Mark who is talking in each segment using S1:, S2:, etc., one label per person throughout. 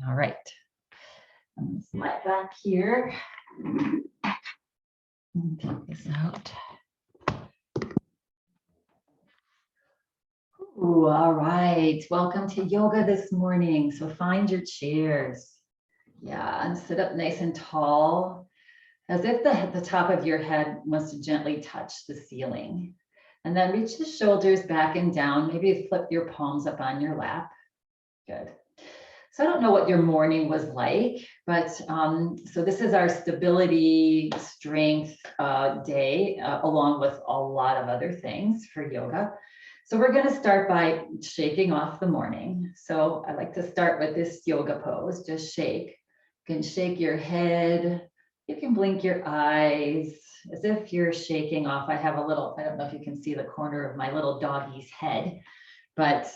S1: All right. I'm going to slide back here. Take this out. Ooh, all right. Welcome to yoga this morning. So find your chairs. Yeah, and sit up nice and tall, as if the top of your head wants to gently touch the ceiling. And then reach the shoulders back and down. Maybe flip your palms up on your lap. Good. So I don't know what your morning was like, but so this is our stability, strength day, along with a lot of other things for yoga. So we're going to start by shaking off the morning. So I like to start with this yoga pose, just shake. You can shake your head, you can blink your eyes as if you're shaking off. I have a little, I don't know if you can see the corner of my little doggy's head, but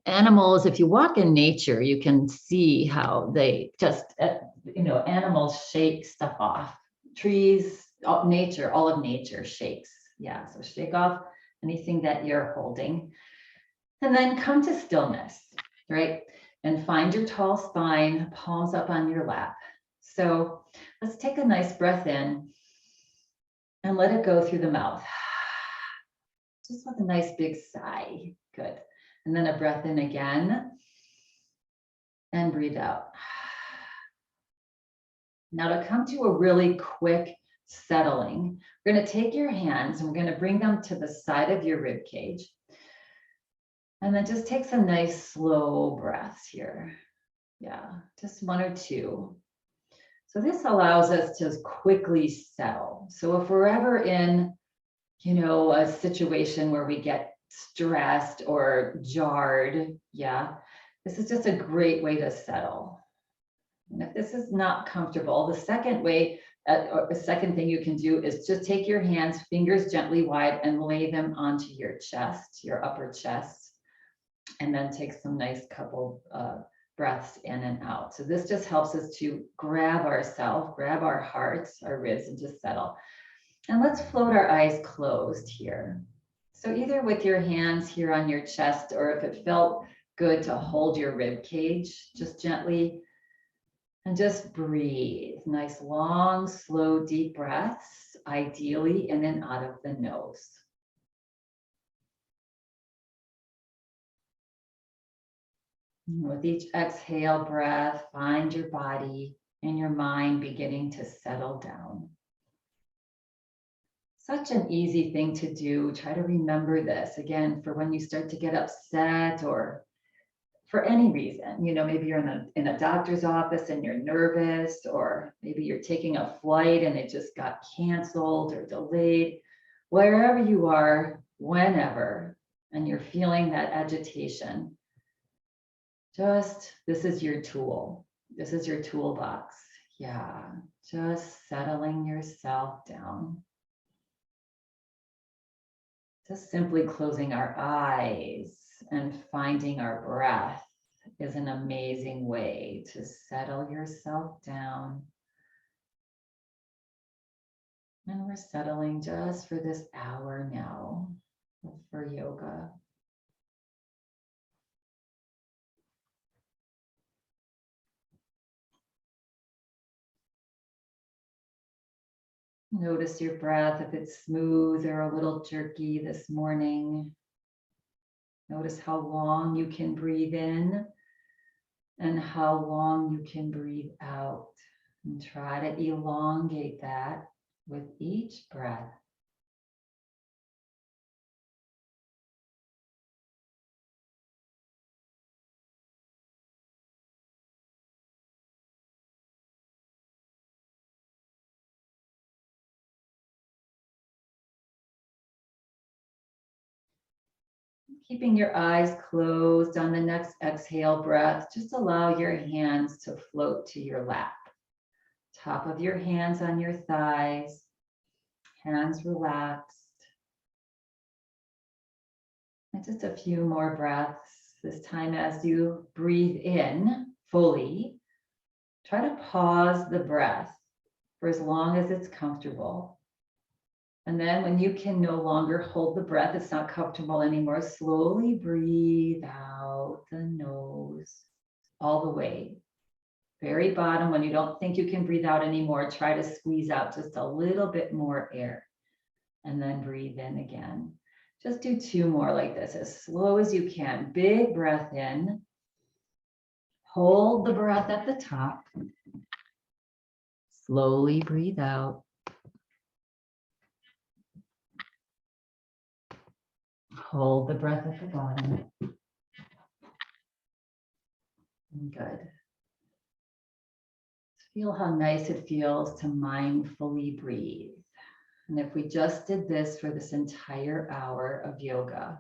S1: animals, if you walk in nature, you can see how they just, animals shake stuff off. Trees, nature, all of nature shakes. Yeah, so shake off anything that you're holding. And then come to stillness, right? And find your tall spine, palms up on your lap. So let's take a nice breath in and let it go through the mouth. Just with a nice big sigh. Good. And then a breath in again and breathe out. Now to come to a really quick settling, we're going to take your hands and we're going to bring them to the side of your rib cage. And then just take some nice slow breaths here. Yeah, just one or two. So this allows us to quickly settle. So if we're ever in, a situation where we get stressed or jarred, yeah, this is just a great way to settle. And if this is not comfortable, the second way, or the second thing you can do is just take your hands, fingers gently wide, and lay them onto your chest, your upper chest. And then take some nice couple breaths in and out. So this just helps us to grab ourselves, grab our hearts, our ribs, and just settle. And let's float our eyes closed here. So either with your hands here on your chest, or if it felt good to hold your rib cage, just gently, and just breathe. Nice, long, slow, deep breaths, ideally in and out of the nose. With each exhale breath, find your body and your mind beginning to settle down. Such an easy thing to do. Try to remember this again for when you start to get upset or for any reason. Maybe you're in a doctor's office and you're nervous, or maybe you're taking a flight and it just got canceled or delayed. Wherever you are, whenever, and you're feeling that agitation, this is your tool. This is your toolbox. Yeah, just settling yourself down. Just simply closing our eyes and finding our breath is an amazing way to settle yourself down. And we're settling just for this hour now for yoga. Notice your breath, if it's smooth or a little jerky this morning. Notice how long you can breathe in and how long you can breathe out. And try to elongate that with each breath. Keeping your eyes closed on the next exhale breath, just allow your hands to float to your lap. Top of your hands on your thighs, hands relaxed. And just a few more breaths. This time as you breathe in fully, try to pause the breath for as long as it's comfortable. And then when you can no longer hold the breath, it's not comfortable anymore, slowly breathe out the nose. all the way. Very bottom, when you don't think you can breathe out anymore, try to squeeze out just a little bit more air and then breathe in again. Just do 2 more like this, as slow as you can. Big breath in. Hold the breath at the top. Slowly breathe out. Hold the breath at the bottom. Good. Feel how nice it feels to mindfully breathe. And if we just did this for this entire hour of yoga,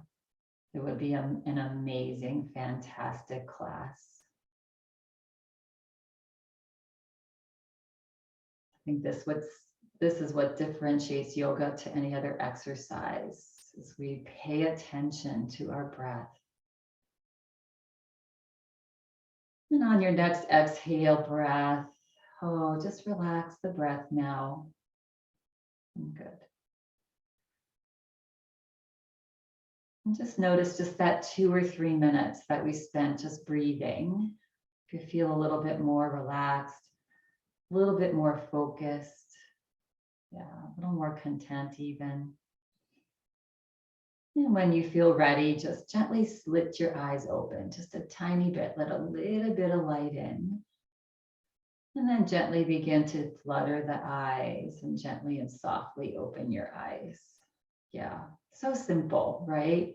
S1: it would be an amazing, fantastic class. I think this is what differentiates yoga to any other exercise, is we pay attention to our breath. And on your next exhale breath, just relax the breath now. Good. And just notice just that 2 or 3 minutes that we spent just breathing. If you feel a little bit more relaxed, a little bit more focused, a little more content even. And when you feel ready, just gently slit your eyes open, just a tiny bit, let a little bit of light in. And then gently begin to flutter the eyes and gently and softly open your eyes. Yeah, so simple, right?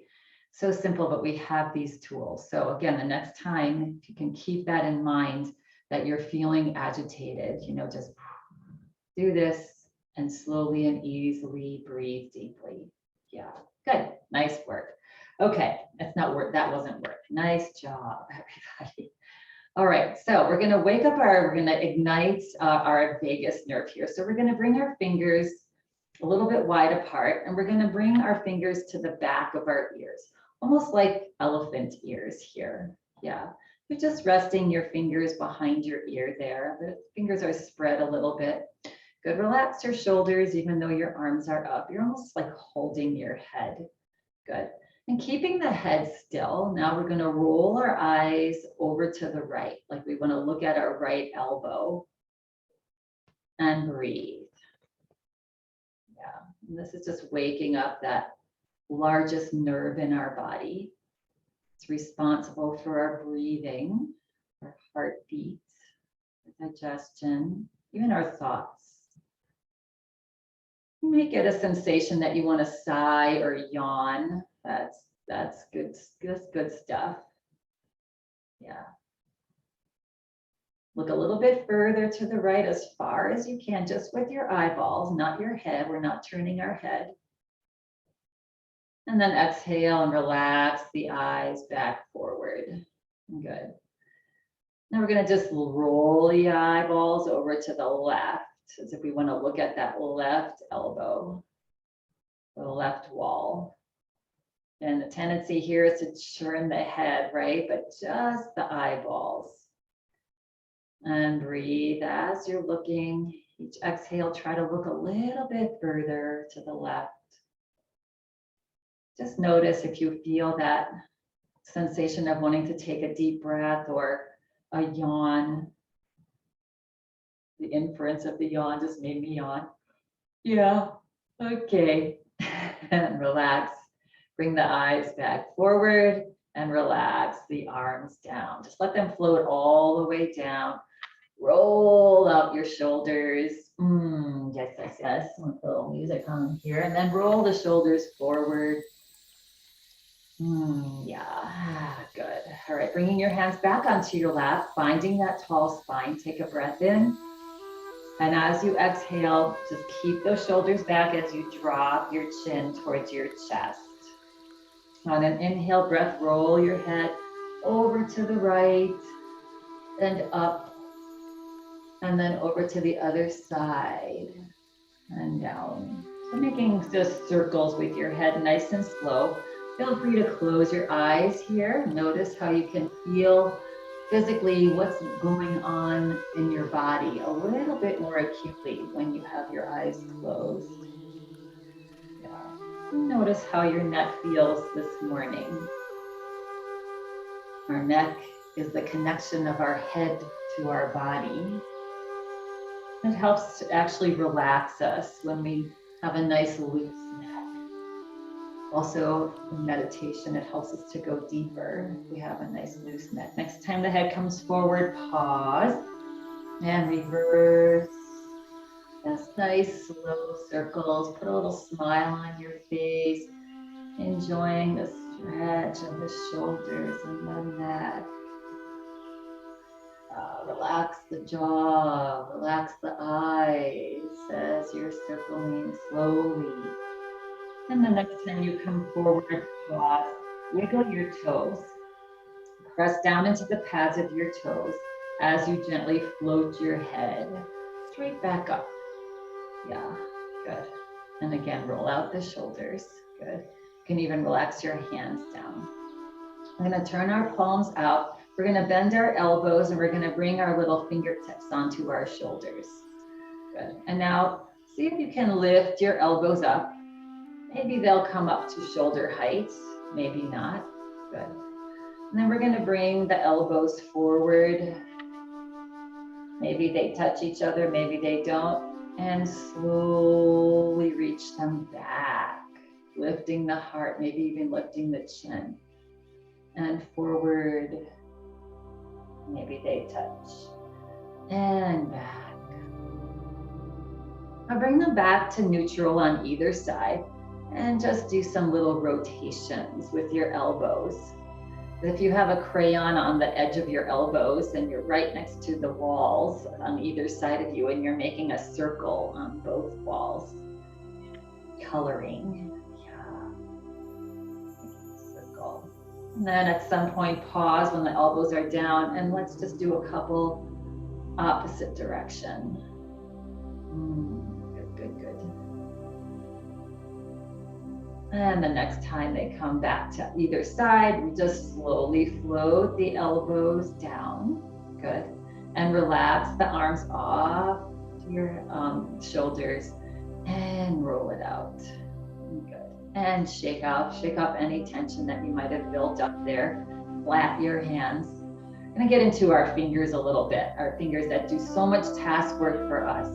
S1: So simple, but we have these tools. So again, the next time, if you can keep that in mind, that you're feeling agitated, just do this and slowly and easily breathe deeply. Yeah, good, nice work. Okay, that's not work, that wasn't work. Nice job, everybody. All right, so we're gonna we're gonna ignite our vagus nerve here. So we're gonna bring our fingers a little bit wide apart, and we're gonna bring our fingers to the back of our ears, almost like elephant ears here. Yeah, you're just resting your fingers behind your ear there. The fingers are spread a little bit. Good, relax your shoulders, even though your arms are up. You're almost like holding your head. Good. And keeping the head still, now we're going to roll our eyes over to the right, like we want to look at our right elbow and breathe. Yeah, and this is just waking up that largest nerve in our body. It's responsible for our breathing, our heartbeat, our digestion, even our thoughts. You may get a sensation that you want to sigh or yawn. That's good stuff. Yeah. Look a little bit further to the right, as far as you can, just with your eyeballs, not your head. We're not turning our head. And then exhale and relax the eyes back forward. Good. Now we're going to just roll the eyeballs over to the left, as if we want to look at that left elbow, the left wall. And the tendency here is to turn the head, right? But just the eyeballs. And breathe as you're looking. Each exhale, try to look a little bit further to the left. Just notice if you feel that sensation of wanting to take a deep breath or a yawn. The inference of the yawn just made me yawn. Yeah, okay. And relax. Bring the eyes back forward and relax the arms down. Just let them float all the way down. Roll out your shoulders. Yes. With a little music on here. And then roll the shoulders forward. Yeah, good. All right, bringing your hands back onto your lap, finding that tall spine. Take a breath in. And as you exhale, just keep those shoulders back as you drop your chin towards your chest. On an inhale breath, roll your head over to the right and up, and then over to the other side and down. So making just circles with your head, nice and slow. Feel free to close your eyes here. Notice how you can feel physically what's going on in your body a little bit more acutely when you have your eyes closed. Notice how your neck feels this morning. Our neck is the connection of our head to our body. It helps to actually relax us when we have a nice loose neck. Also, in meditation, it helps us to go deeper if we have a nice loose neck. Next time the head comes forward, pause and reverse. Just nice slow circles. Put a little smile on your face, enjoying the stretch of the shoulders and the neck. Relax the jaw, relax the eyes as you're circling slowly. And the next time you come forward, pause, wiggle your toes. Press down into the pads of your toes as you gently float your head straight back up. Yeah, good. And again, roll out the shoulders. Good. You can even relax your hands down. We're going to turn our palms out. We're going to bend our elbows and we're going to bring our little fingertips onto our shoulders. Good. And now see if you can lift your elbows up. Maybe they'll come up to shoulder height, maybe not. Good. And then we're going to bring the elbows forward. Maybe they touch each other, maybe they don't. And slowly reach them back, lifting the heart, maybe even lifting the chin. And forward. Maybe they touch. And back. Now bring them back to neutral on either side and just do some little rotations with your elbows. If you have a crayon on the edge of your elbows and you're right next to the walls on either side of you and you're making a circle on both walls, coloring, circle. And then at some point, pause when the elbows are down and let's just do a couple opposite direction. Good, good, good. And the next time they come back to either side, we just slowly float the elbows down. Good. And relax the arms off to your shoulders and roll it out. Good. And shake off any tension that you might have built up there. Flat your hands. I'm gonna get into our fingers a little bit, our fingers that do so much task work for us.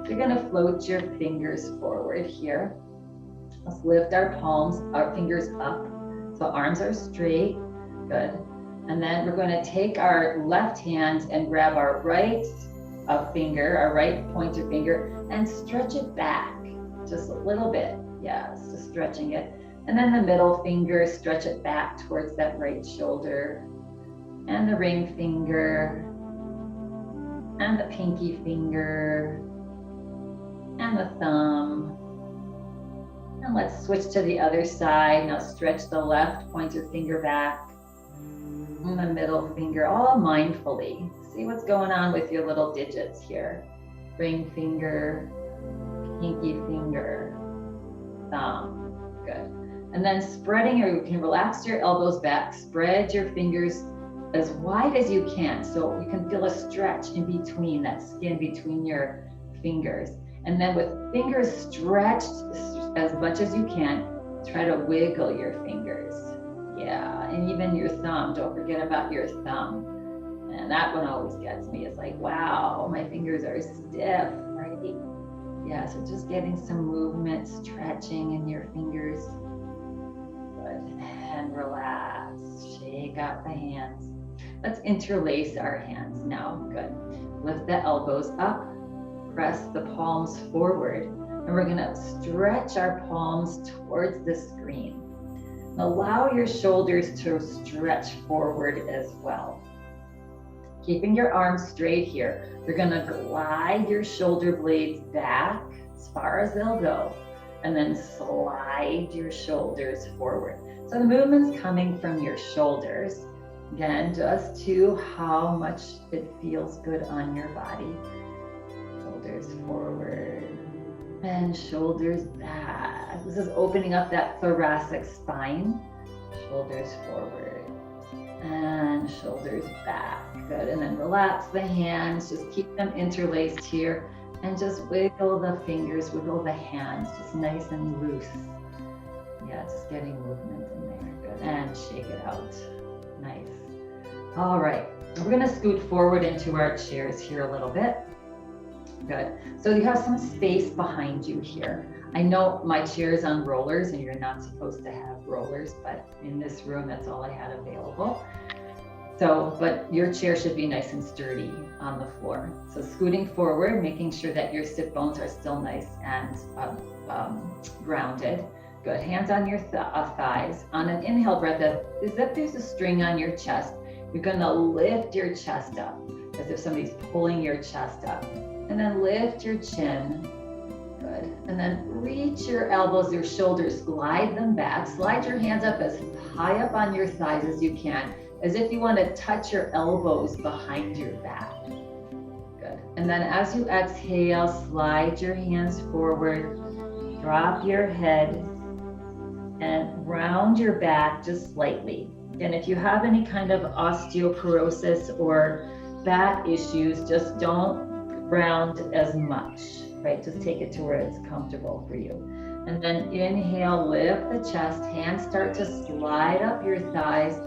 S1: You're gonna float your fingers forward here. Let's lift our palms, our fingers up. So arms are straight, good. And then we're going to take our left hand and grab our right finger, our right pointer finger, and stretch it back just a little bit. Yes, just stretching it. And then the middle finger, stretch it back towards that right shoulder. And the ring finger, and the pinky finger, and the thumb. And let's switch to the other side. Now stretch the left pointer finger back and the middle finger, all mindfully. See what's going on with your little digits here. Ring finger, pinky finger, thumb. Good. And then spreading, or you can relax your elbows back, spread your fingers as wide as you can so you can feel a stretch in between, that skin between your fingers. And then with fingers stretched as much as you can, try to wiggle your fingers. Yeah, and even your thumb, don't forget about your thumb. And that one always gets me. It's like, wow, my fingers are stiff, right? Yeah, so just getting some movement, stretching in your fingers. Good, and relax, shake out the hands. Let's interlace our hands now, good. Lift the elbows up, press the palms forward, and we're gonna stretch our palms towards the screen. And allow your shoulders to stretch forward as well. Keeping your arms straight here, you're gonna glide your shoulder blades back as far as they'll go, and then slide your shoulders forward. So the movement's coming from your shoulders. Again, just to how much it feels good on your body. Shoulders forward and shoulders back. This is opening up that thoracic spine. Shoulders forward and shoulders back. Good. And then relax the hands. Just keep them interlaced here and just wiggle the fingers, wiggle the hands, just nice and loose. Yeah, just getting movement in there. Good. And shake it out. Nice. All right, we're gonna scoot forward into our chairs here a little bit. Good. So you have some space behind you here. I know my chair is on rollers and you're not supposed to have rollers, but in this room, that's all I had available. So, but your chair should be nice and sturdy on the floor. So scooting forward, making sure that your sit bones are still nice and grounded. Good. Hands on your thighs. On an inhale breath, as if there's a string on your chest, you're gonna lift your chest up as if somebody's pulling your chest up. And then lift your chin. Good. And then reach your elbows, your shoulders, glide them back. Slide your hands up as high up on your thighs as you can, as if you want to touch your elbows behind your back. Good. And then as you exhale, slide your hands forward, drop your head, and round your back just slightly. And if you have any kind of osteoporosis or back issues, just don't round as much, right? Just take it to where it's comfortable for you. And then inhale, lift the chest, hands start to slide up your thighs,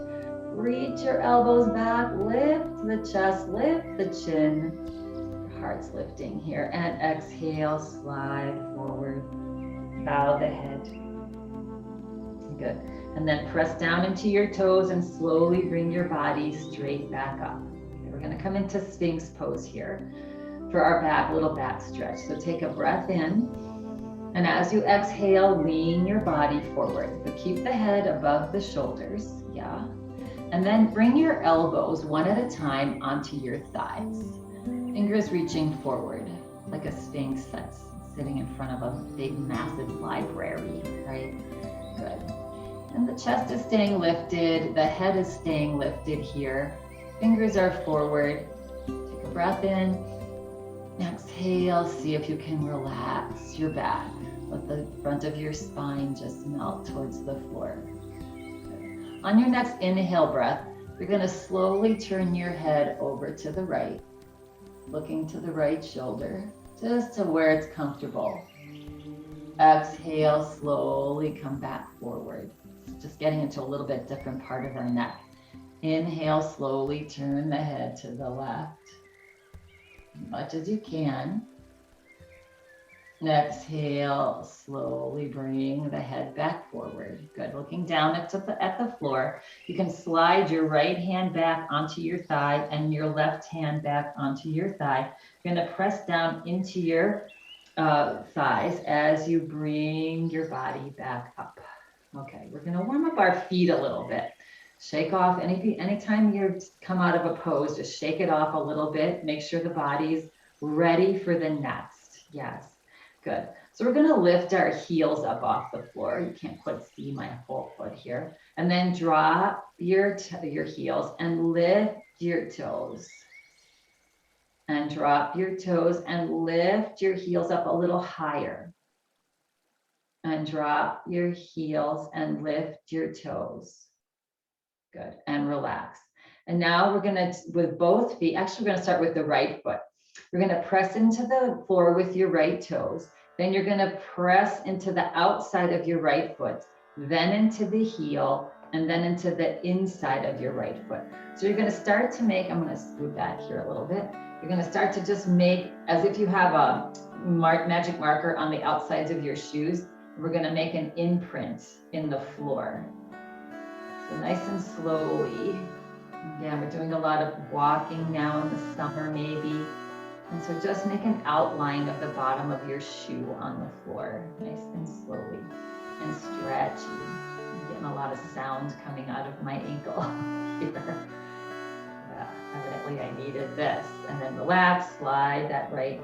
S1: reach your elbows back, lift the chest, lift the chin, your heart's lifting here, and exhale, slide forward, bow the head. Good. And then press down into your toes and slowly bring your body straight back up. Okay, we're going to come into Sphinx pose here for our back, little back stretch. So take a breath in, and as you exhale, lean your body forward. So keep the head above the shoulders, yeah. And then bring your elbows one at a time onto your thighs. Fingers reaching forward, like a sphinx that's sitting in front of a big, massive library, right? Good. And the chest is staying lifted, the head is staying lifted here. Fingers are forward. Take a breath in. Exhale, see if you can relax your back. Let the front of your spine just melt towards the floor. Good. On your next inhale breath, you're going to slowly turn your head over to the right, looking to the right shoulder, just to where it's comfortable. Exhale, slowly come back forward. Just getting into a little bit different part of our neck. Inhale, slowly turn the head to the left, as much as you can. Exhale, slowly bring the head back forward. Good. Looking down at the floor. You can slide your right hand back onto your thigh and your left hand back onto your thigh. You're going to press down into your thighs as you bring your body back up. Okay, we're going to warm up our feet a little bit. Shake off anytime you come out of a pose, just shake it off a little bit. Make sure the body's ready for the next. Yes, good. So we're going to lift our heels up off the floor. You can't quite see my whole foot here. And then drop your heels and lift your toes. And drop your toes and lift your heels up a little higher. And drop your heels and lift your toes. Good. And relax. And now we're going to, with both feet, actually we're going to start with the right foot. We're going to press into the floor with your right toes. Then you're going to press into the outside of your right foot, then into the heel, and then into the inside of your right foot. So you're going to start to make, I'm going to scoot back here a little bit. You're going to start to just make, as if you have a magic marker on the outsides of your shoes. We're going to make an imprint in the floor. So nice and slowly. Again, we're doing a lot of walking now in the summer maybe. And so just make an outline of the bottom of your shoe on the floor, nice and slowly, and stretchy. I'm getting a lot of sound coming out of my ankle here. Yeah, evidently I needed this. And then relax, slide that right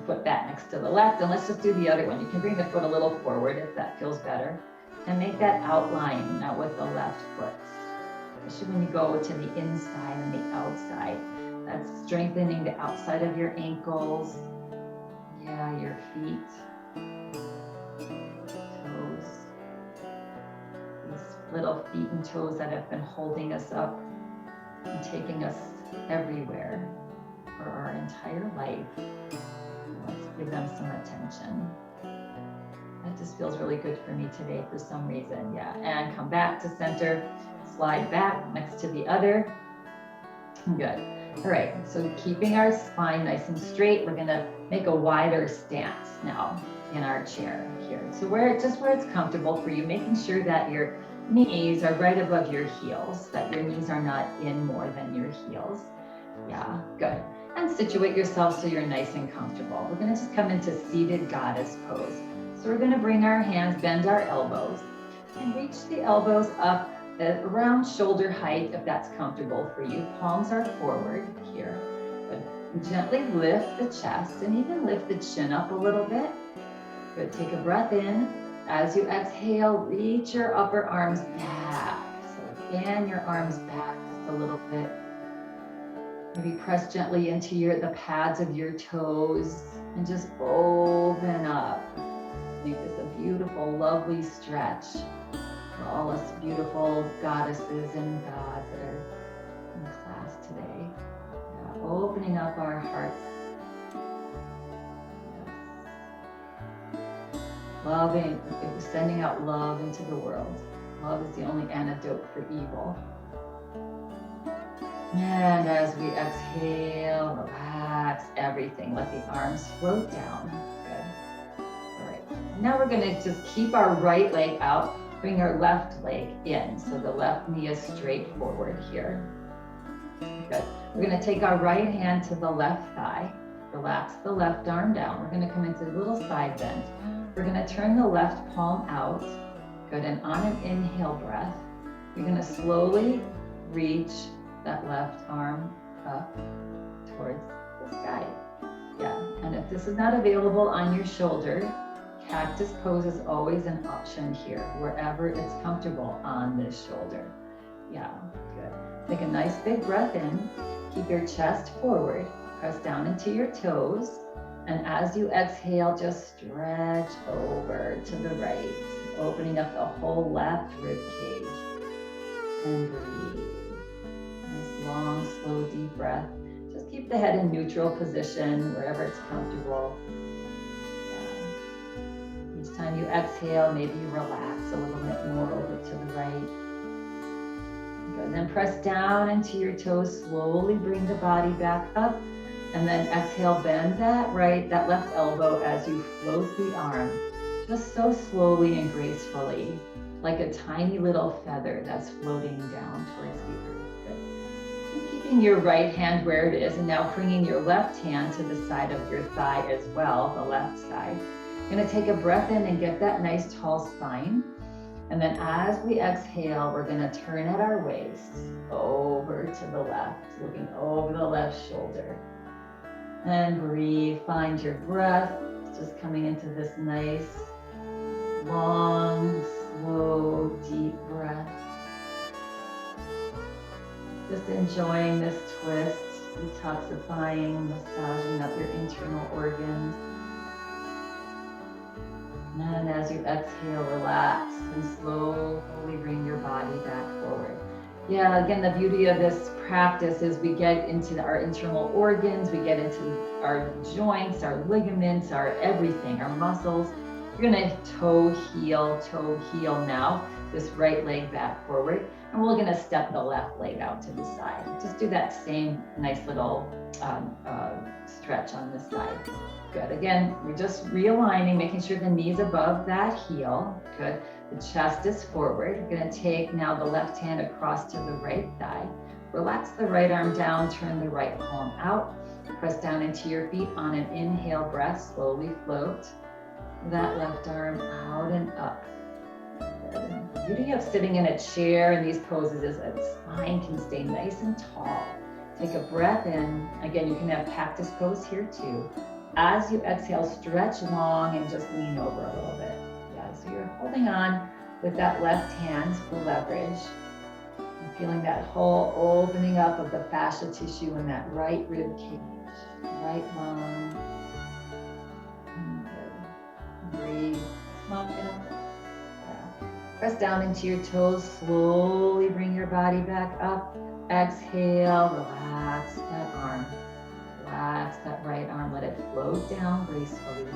S1: foot back next to the left, and let's just do the other one. You can bring the foot a little forward if that feels better, and make that outline now with the left foot. Especially when you go to the inside and the outside. That's strengthening the outside of your ankles. Yeah, your feet, toes. These little feet and toes that have been holding us up and taking us everywhere for our entire life. Let's give them some attention. That just feels really good for me today for some reason. Yeah, and come back to center. Slide back next to the other. Good. All right, so keeping our spine nice and straight, we're gonna make a wider stance now in our chair here. So where it's comfortable for you, making sure that your knees are right above your heels, that your knees are not in more than your heels. Yeah, good. And situate yourself so you're nice and comfortable. We're gonna just come into seated goddess pose. So we're gonna bring our hands, bend our elbows, and reach the elbows up at around shoulder height if that's comfortable for you. Palms are forward here. But gently lift the chest and even lift the chin up a little bit. Good, take a breath in. As you exhale, reach your upper arms back. So fan your arms back just a little bit. Maybe press gently into the pads of your toes and just open up. Make this a beautiful, lovely stretch for all us beautiful goddesses and gods that are in class today. Yeah, opening up our hearts. Yes. Loving, sending out love into the world. Love is the only antidote for evil. And as we exhale, relax everything. Let the arms float down. Good. All right. Now we're going to just keep our right leg out. Bring our left leg in. So the left knee is straight forward here. Good. We're going to take our right hand to the left thigh. Relax the left arm down. We're going to come into a little side bend. We're going to turn the left palm out. Good. And on an inhale breath, you're going to slowly reach that left arm up towards the sky. Yeah, and if this is not available on your shoulder, cactus pose is always an option here, wherever it's comfortable on this shoulder. Yeah, good. Take a nice big breath in, keep your chest forward, press down into your toes, and as you exhale, just stretch over to the right, opening up the whole left rib cage, and breathe. Long, slow, deep breath. Just keep the head in neutral position wherever it's comfortable. Yeah. Each time you exhale, maybe you relax a little bit more over to the right. Good. Then press down into your toes. Slowly bring the body back up. And then exhale, bend that left elbow as you float the arm. Just so slowly and gracefully, like a tiny little feather that's floating down towards the earth. Keeping your right hand where it is, and now bringing your left hand to the side of your thigh as well, the left side. You're going to take a breath in and get that nice tall spine. And then as we exhale, we're going to turn at our waist over to the left, looking over the left shoulder. And breathe, find your breath, just coming into this nice, long, slow, deep breath. Just enjoying this twist, detoxifying, massaging up your internal organs. And as you exhale, relax and slowly bring your body back forward. Yeah, again, the beauty of this practice is we get into our internal organs, we get into our joints, our ligaments, our everything, our muscles. You're gonna toe heel now. This right leg back forward. And we're gonna step the left leg out to the side. Just do that same nice little stretch on this side. Good, again, we're just realigning, making sure the knee's above that heel. Good, the chest is forward. We're gonna take now the left hand across to the right thigh. Relax the right arm down, turn the right palm out. Press down into your feet on an inhale breath, slowly float that left arm out and up. The beauty of sitting in a chair in these poses is that the spine can stay nice and tall. Take a breath in. Again, you can have cactus pose here too. As you exhale, stretch long and just lean over a little bit. Yeah, so you're holding on with that left hand for leverage. And feeling that whole opening up of the fascia tissue in that right rib cage, right lung. Breathe. Come on. Press down into your toes, slowly bring your body back up. Exhale, relax that arm. Relax that right arm, let it float down gracefully.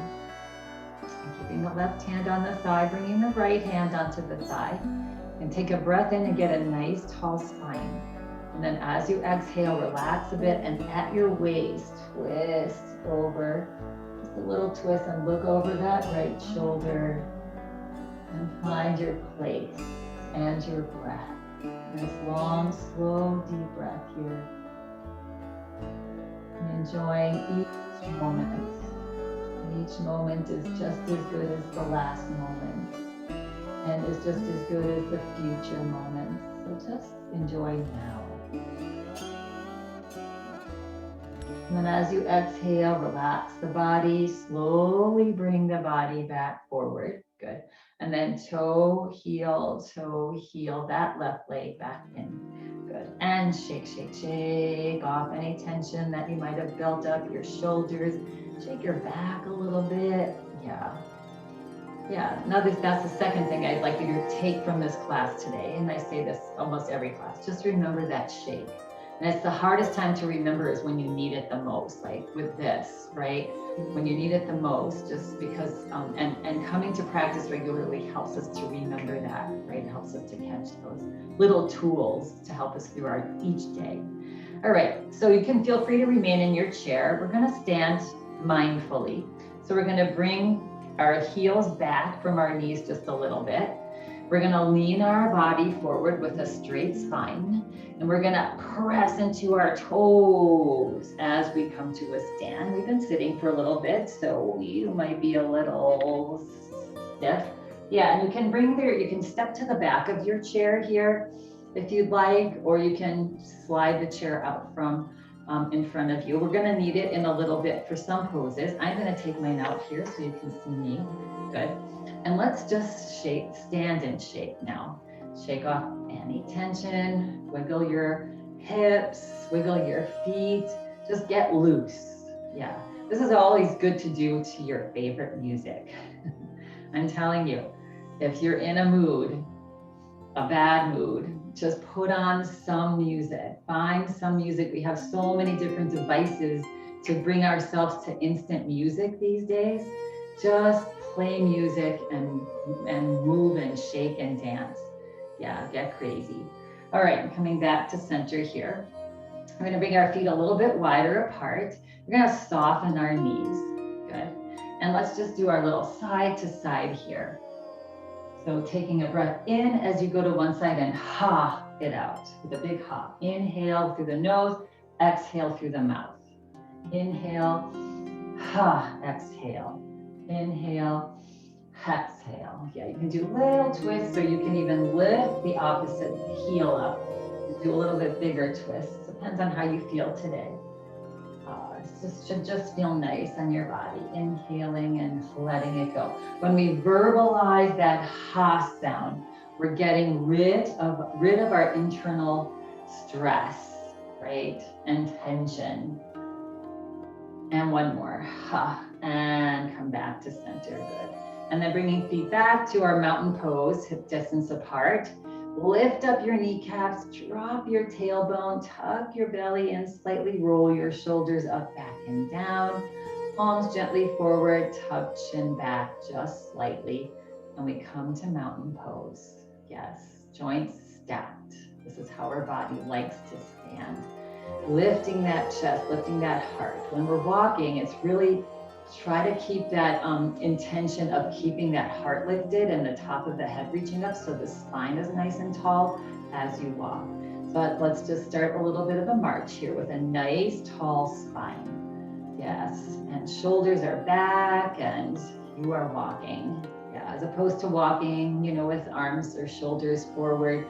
S1: And keeping the left hand on the thigh, bringing the right hand onto the thigh. And take a breath in and get a nice tall spine. And then as you exhale, relax a bit, and at your waist, twist over. Just a little twist and look over that right shoulder and find your place and your breath. Nice long, slow, deep breath here. And enjoying each moment. Each moment is just as good as the last moment, and is just as good as the future moments. So just enjoy now. And then as you exhale, relax the body, slowly bring the body back forward. Good. And then toe, heel, that left leg back in. Good. And shake, shake, shake off any tension that you might have built up, your shoulders. Shake your back a little bit. Yeah. Yeah. Now that's the second thing I'd like you to take from this class today. And I say this almost every class. Just remember that shake. And it's the hardest time to remember is when you need it the most, like with this, right? When you need it the most, just because, and coming to practice regularly helps us to remember that, right? It helps us to catch those little tools to help us through our each day. All right, so you can feel free to remain in your chair. We're gonna stand mindfully. So we're gonna bring our heels back from our knees just a little bit. We're gonna lean our body forward with a straight spine, and we're gonna press into our toes as we come to a stand. We've been sitting for a little bit, so you might be a little stiff. Yeah, and you can step to the back of your chair here if you'd like, or you can slide the chair out from in front of you. We're gonna need it in a little bit for some poses. I'm gonna take mine out here so you can see me. Good. And let's just stand and shake now. Shake off any tension, wiggle your hips, wiggle your feet, just get loose. Yeah, this is always good to do to your favorite music. I'm telling you, if you're in a mood, a bad mood, just put on some music, find some music. We have so many different devices to bring ourselves to instant music these days. Just play music and move and shake and dance. Yeah, get crazy. All right, coming back to center here. We're gonna bring our feet a little bit wider apart. We're gonna soften our knees. Good. And let's just do our little side to side here. So taking a breath in as you go to one side and ha it out with a big ha. Inhale through the nose, exhale through the mouth. Inhale, ha, exhale. Inhale, exhale. Yeah, you can do little twists, or you can even lift the opposite heel up. Do a little bit bigger twists. Depends on how you feel today. It should just feel nice on your body. Inhaling and letting it go. When we verbalize that ha sound, we're getting rid of our internal stress, right? And tension. And one more, ha, and come back to center, good. And then bringing feet back to our mountain pose, hip distance apart. Lift up your kneecaps, drop your tailbone, tuck your belly in, slightly roll your shoulders up, back and down. Palms gently forward, tuck chin back just slightly. And we come to mountain pose. Yes, joints stacked. This is how our body likes to stand. Lifting that chest, lifting that heart. When we're walking, it's really try to keep that intention of keeping that heart lifted and the top of the head reaching up so the spine is nice and tall as you walk. So let's just start a little bit of a march here with a nice tall spine. Yes, and shoulders are back and you are walking. Yeah, as opposed to walking, with arms or shoulders forward.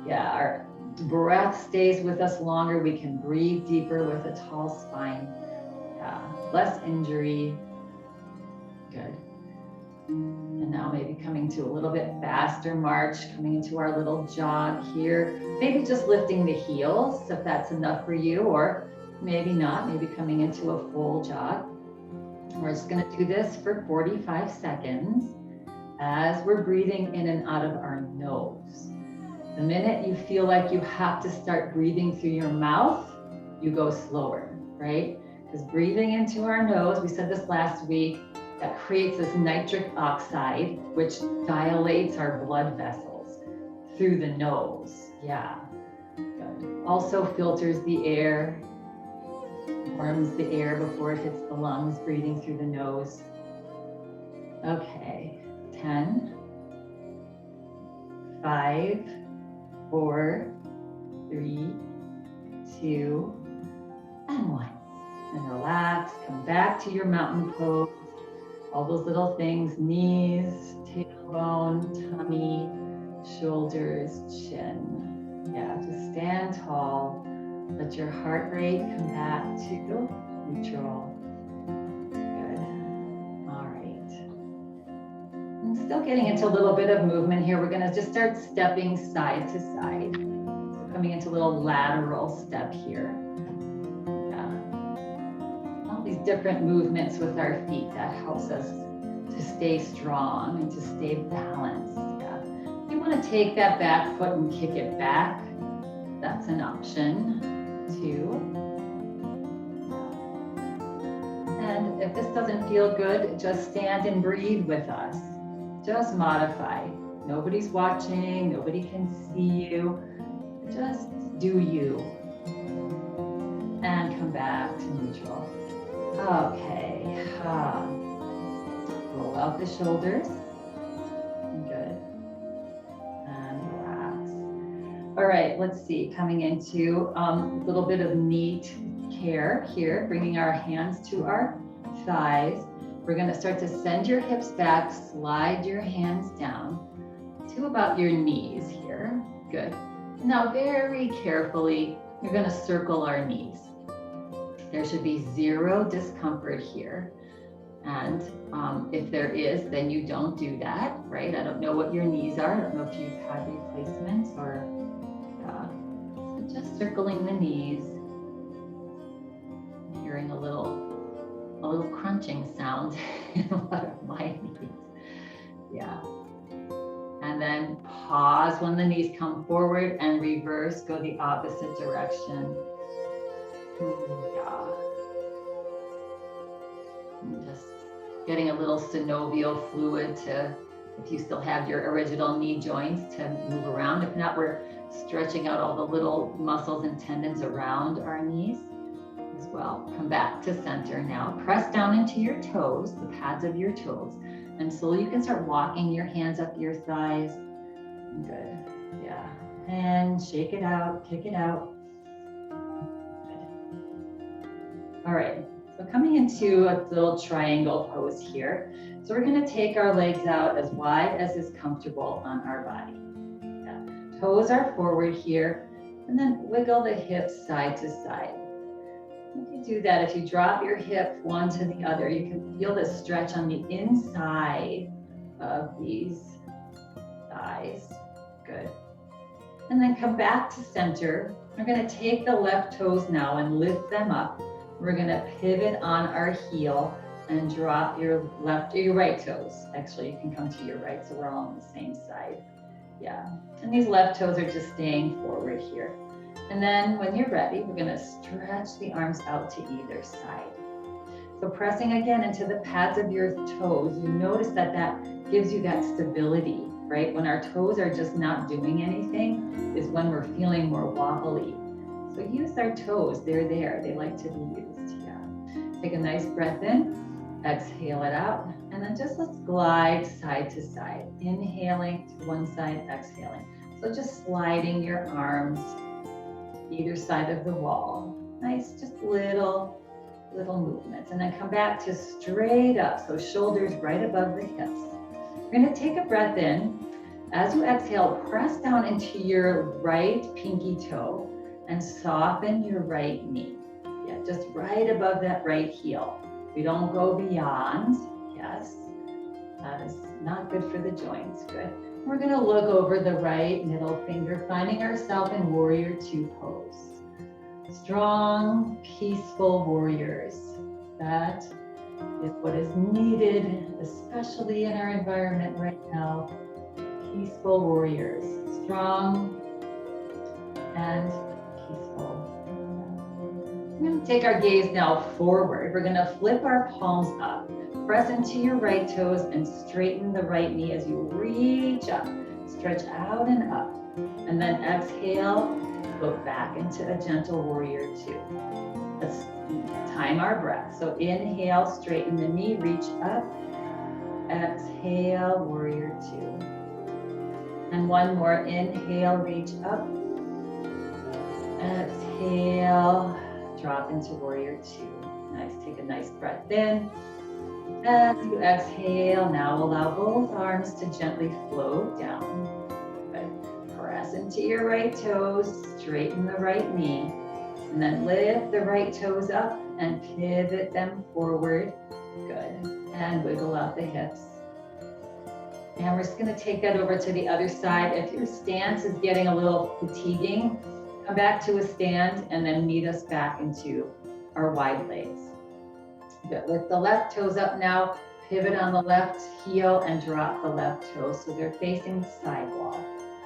S1: Yeah, our breath stays with us longer. We can breathe deeper with a tall spine. Yeah, less injury. Good. And now maybe coming to a little bit faster march, coming into our little jog here. Maybe just lifting the heels if that's enough for you, or maybe not, maybe coming into a full jog. We're just gonna do this for 45 seconds as we're breathing in and out of our nose. The minute you feel like you have to start breathing through your mouth, you go slower, right? Because breathing into our nose, we said this last week, that creates this nitric oxide, which dilates our blood vessels through the nose. Yeah. Good. Also filters the air, warms the air before it hits the lungs, breathing through the nose. Okay, 10, 5, 4, 3, 2, and 1. And relax, come back to your mountain pose. All those little things, knees, tailbone, tummy, shoulders, chin. Yeah, just stand tall. Let your heart rate come back to neutral. Good. All right. I'm still getting into a little bit of movement here. We're going to just start stepping side to side. So coming into a little lateral step here. These different movements with our feet that helps us to stay strong and to stay balanced. Yeah. If you want to take that back foot and kick it back, that's an option too. And if this doesn't feel good, just stand and breathe with us. Just modify. Nobody's watching, nobody can see you. Just do you. And come back to neutral. Okay, roll out the shoulders. Good. And relax. All right, let's see, coming into a little bit of knee care here, bringing our hands to our thighs. We're gonna start to send your hips back, slide your hands down to about your knees here. Good. Now, very carefully, you're gonna circle our knees. There should be zero discomfort here. And if there is, then you don't do that, right? I don't know what your knees are. I don't know if you've had replacements or, so just circling the knees. I'm hearing a little crunching sound in one of my knees. Yeah. And then pause when the knees come forward and reverse, go the opposite direction. Yeah. And just getting a little synovial fluid to, if you still have your original knee joints, to move around. If not, we're stretching out all the little muscles and tendons around our knees as well. Come back to center now. Press down into your toes, the pads of your toes. And slowly you can start walking your hands up your thighs. Good. Yeah. And shake it out, kick it out. All right, so coming into a little triangle pose here. So we're gonna take our legs out as wide as is comfortable on our body. Yeah. Toes are forward here, and then wiggle the hips side to side. If you do that, if you drop your hip one to the other, you can feel the stretch on the inside of these thighs. Good. And then come back to center. We're gonna take the left toes now and lift them up. We're gonna pivot on our heel and drop your left or your right toes. Actually, you can come to your right, so we're all on the same side. Yeah, and these left toes are just staying forward here. And then when you're ready, we're gonna stretch the arms out to either side. So pressing again into the pads of your toes, you notice that that gives you that stability, right? When our toes are just not doing anything is when we're feeling more wobbly. So use our toes, they're there, they like to be used, yeah. Take a nice breath in, exhale it out, and then just let's glide side to side. Inhaling to one side, exhaling. So just sliding your arms either side of the wall. Nice, just little movements. And then come back to straight up, so shoulders right above the hips. We're gonna take a breath in. As you exhale, press down into your right pinky toe and soften your right knee. Yeah, just right above that right heel. We don't go beyond. Yes, that is not good for the joints. Good. We're gonna look over the right middle finger, finding ourselves in warrior two pose. Strong, peaceful warriors. That is what is needed, especially in our environment right now. Peaceful warriors, strong and peaceful. We're going to take our gaze now forward. We're going to flip our palms up. Press into your right toes and straighten the right knee as you reach up. Stretch out and up. And then exhale, float back into a gentle warrior two. Let's time our breath. So inhale, straighten the knee, reach up. Exhale, warrior two. And one more, inhale, reach up. Exhale, drop into warrior two. Nice, take a nice breath in. As you exhale, now allow both arms to gently float down. Good. Press into your right toes, straighten the right knee, and then lift the right toes up and pivot them forward. Good. And wiggle out the hips. And we're just going to take that over to the other side. If your stance is getting a little fatiguing, come back to a stand and then meet us back into our wide legs. Good. Lift the left toes up now, pivot on the left heel and drop the left toes so they're facing the sidewall.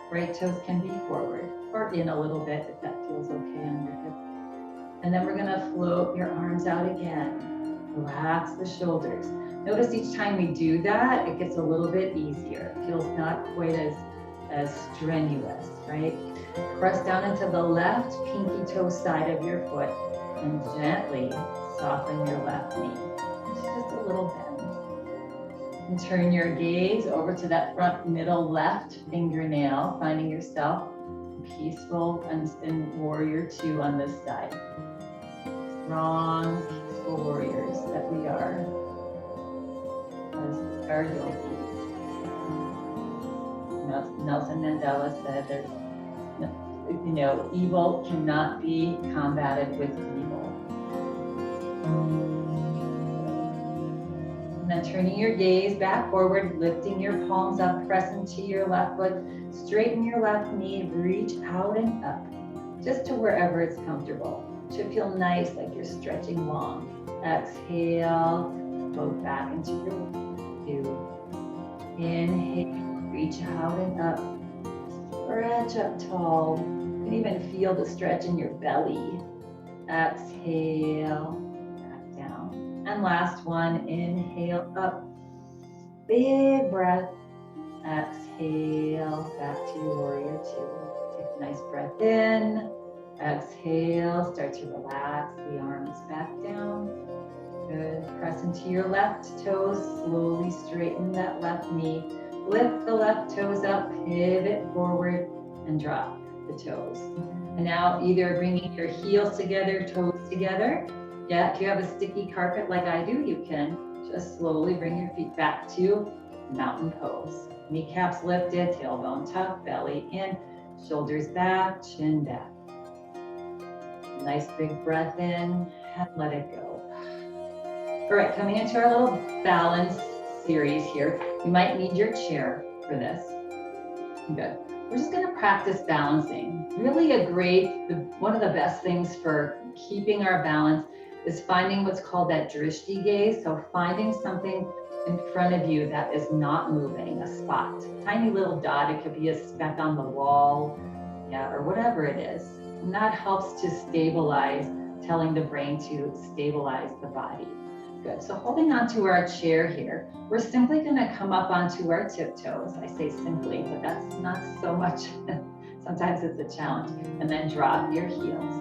S1: Right toes can be forward or in a little bit if that feels okay on your hip. And then we're going to float your arms out again. Relax the shoulders. Notice each time we do that, it gets a little bit easier. It feels not quite as strenuous, right? Press down into the left pinky toe side of your foot and gently soften your left knee. It's just a little bend. And turn your gaze over to that front middle left fingernail, finding yourself peaceful and in warrior two on this side. Strong, peaceful warriors that we are. As our yogis. Nelson Mandela said there's, evil cannot be combated with evil. And then turning your gaze back forward, lifting your palms up, press into your left foot, straighten your left knee, reach out and up, just to wherever it's comfortable. It should feel nice, like you're stretching long. Exhale, float back into your two. Inhale, reach out and up. Stretch up tall. You can even feel the stretch in your belly. Exhale, back down. And last one, inhale up. Big breath. Exhale, back to your warrior two. Take a nice breath in. Exhale, start to relax the arms back down. Good. Press into your left toes. Slowly straighten that left knee. Lift the left toes up, pivot forward, and drop the toes. And now either bringing your heels together, toes together. Yeah, if you have a sticky carpet like I do, you can just slowly bring your feet back to mountain pose. Kneecaps lifted, tailbone tucked, belly in, shoulders back, chin back. Nice big breath in and let it go. All right, coming into our little balance series here. You might need your chair for this. Good. We're just going to practice balancing. Really one of the best things for keeping our balance is finding what's called that drishti gaze. So finding something in front of you that is not moving, a spot, tiny little dot. It could be a speck on the wall, yeah, or whatever it is. And that helps to stabilize, telling the brain to stabilize the body. Good. So holding onto our chair here, we're simply going to come up onto our tiptoes. I say simply, but that's not so much. Sometimes it's a challenge. And then drop your heels.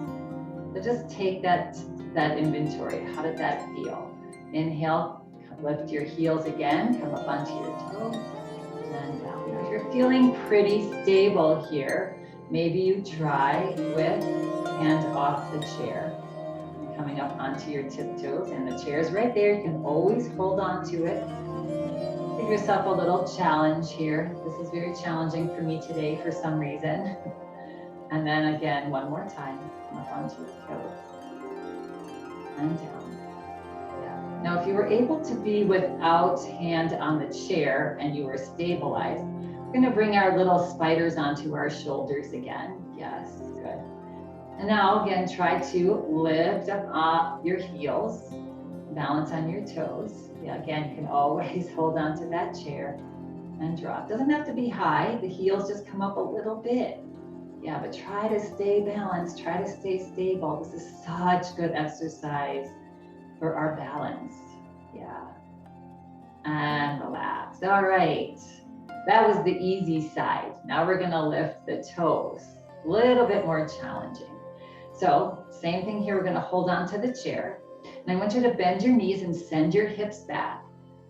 S1: So just take that inventory. How did that feel? Inhale, lift your heels again, come up onto your toes, and down. Now, if you're feeling pretty stable here, maybe you try with hands off the chair. Coming up onto your tiptoes, and the chair's right there. You can always hold on to it. Give yourself a little challenge here. This is very challenging for me today for some reason. And then again, one more time, come up onto your toes and down. Yeah. Now, if you were able to be without hand on the chair and you were stabilized, we're going to bring our little spiders onto our shoulders again. Yes, good. And now again, try to lift up your heels, balance on your toes. Yeah, again, you can always hold on to that chair and drop. Doesn't have to be high. The heels just come up a little bit. Yeah, but try to stay balanced, try to stay stable. This is such good exercise for our balance. Yeah. And relax. All right. That was the easy side. Now we're gonna lift the toes. a little bit more challenging. So same thing here, we're gonna hold on to the chair. And I want you to bend your knees and send your hips back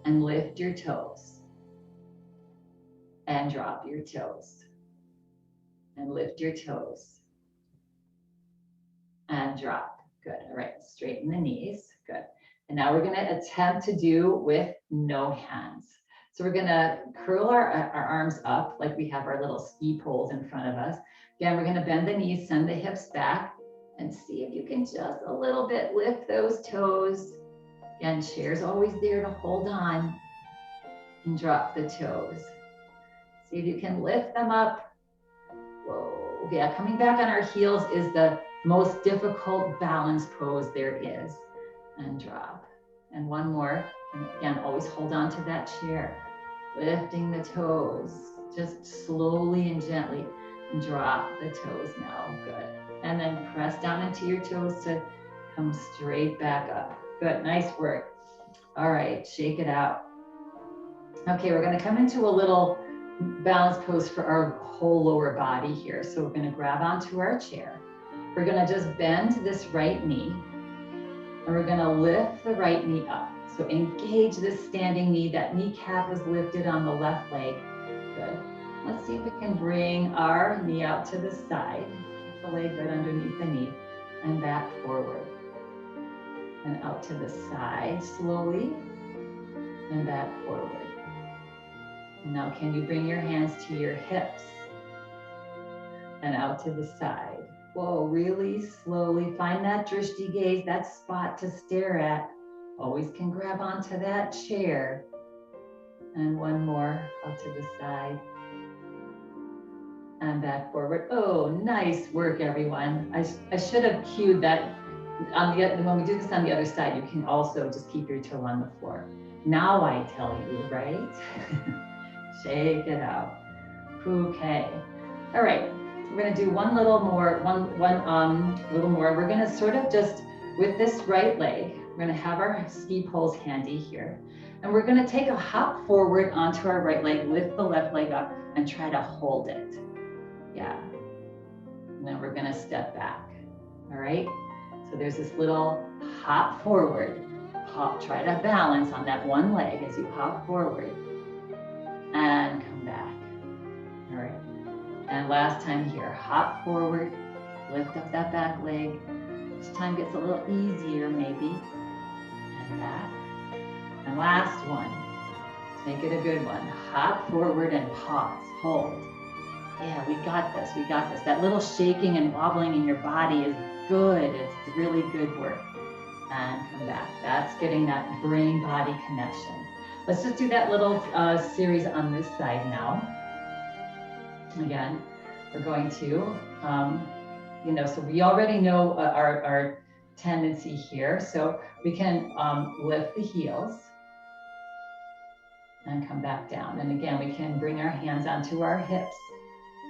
S1: and lift your toes. And drop your toes. And lift your toes. And drop. Good. All right, straighten the knees. Good. And now we're gonna attempt to do with no hands. So we're gonna curl our arms up like we have our little ski poles in front of us. Again, we're gonna bend the knees, send the hips back, and see if you can just a little bit lift those toes. Again, chair's always there to hold on, and drop the toes. See if you can lift them up. Whoa, yeah, coming back on our heels is the most difficult balance pose there is. And drop. And one more, and again, always hold on to that chair. Lifting the toes, just slowly and gently, and drop the toes now, good. And then press down into your toes to come straight back up. Good, nice work. All right, shake it out. Okay, we're gonna come into a little balance pose for our whole lower body here. So we're gonna grab onto our chair. We're gonna just bend this right knee, and we're gonna lift the right knee up. So engage this standing knee. That kneecap is lifted on the left leg. Good. Let's see if we can bring our knee out to the side. Keep the leg right underneath the knee and back forward. And out to the side slowly and back forward. And now can you bring your hands to your hips and out to the side. Whoa, really slowly find that drishti gaze, that spot to stare at. Always can grab onto that chair. And one more out to the side. And back forward. Oh, nice work, everyone. I should have cued that on the, when we do this on the other side, you can also just keep your toe on the floor. Now I tell you, right? Shake it out. Okay. All right. We're going to do one little more, little more. We're going to sort of just, with this right leg, we're going to have our ski poles handy here. And we're going to take a hop forward onto our right leg, lift the left leg up, and try to hold it. Yeah. And then we're going to step back. All right. So there's this little hop forward. Hop, try to balance on that one leg as you hop forward. And come back. All right. And last time here, hop forward, lift up that back leg. Each time gets a little easier maybe. And back. And last one. Let's make it a good one. Hop forward and pause, hold. Yeah, we got this, we got this. That little shaking and wobbling in your body is good. It's really good work. And come back. That's getting that brain-body connection. Let's just do that little series on this side now. Again, we're going to, so we already know our tendency here. So we can lift the heels and come back down. And again, we can bring our hands onto our hips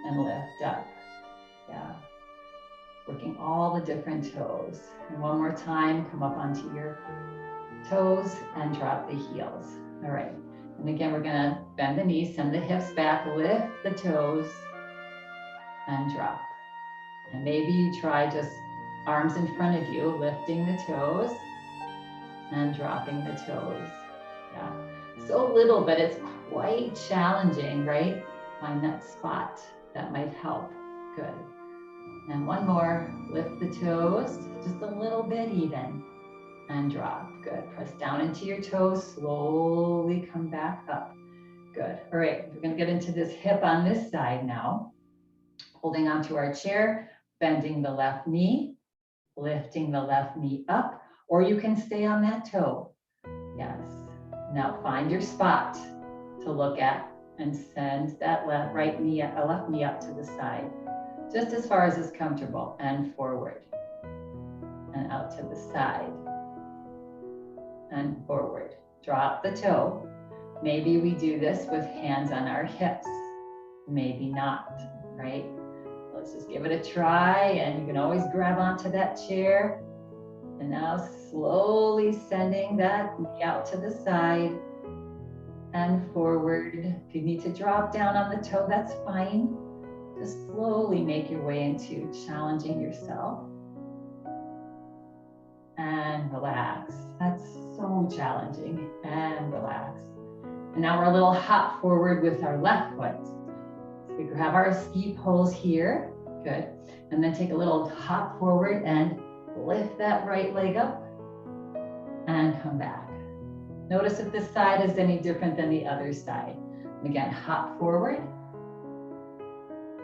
S1: and lift up. Yeah. Working all the different toes. And one more time, come up onto your toes and drop the heels. All right. And again, we're gonna bend the knees, send the hips back, lift the toes, and drop. And maybe you try just arms in front of you, lifting the toes and dropping the toes. Yeah. So little, but it's quite challenging, right? Find that spot that might help. Good. And one more, lift the toes, just a little bit even, and drop. Good, press down into your toes, slowly come back up. Good, all right, we're gonna get into this hip on this side now. Holding onto our chair, bending the left knee, lifting the left knee up, or you can stay on that toe. Yes, now find your spot to look at and send that left knee up to the side. Just as far as is comfortable, and forward, and out to the side, and forward. Drop the toe. Maybe we do this with hands on our hips, maybe not, right? Let's just give it a try, and you can always grab onto that chair. And now slowly sending that knee out to the side and forward. If you need to drop down on the toe, that's fine. Just slowly make your way into challenging yourself. And relax. That's so challenging. And relax. And now we're a little hop forward with our left foot. So we grab our ski poles here. Good. And then take a little hop forward and lift that right leg up and come back. Notice if this side is any different than the other side. And again, hop forward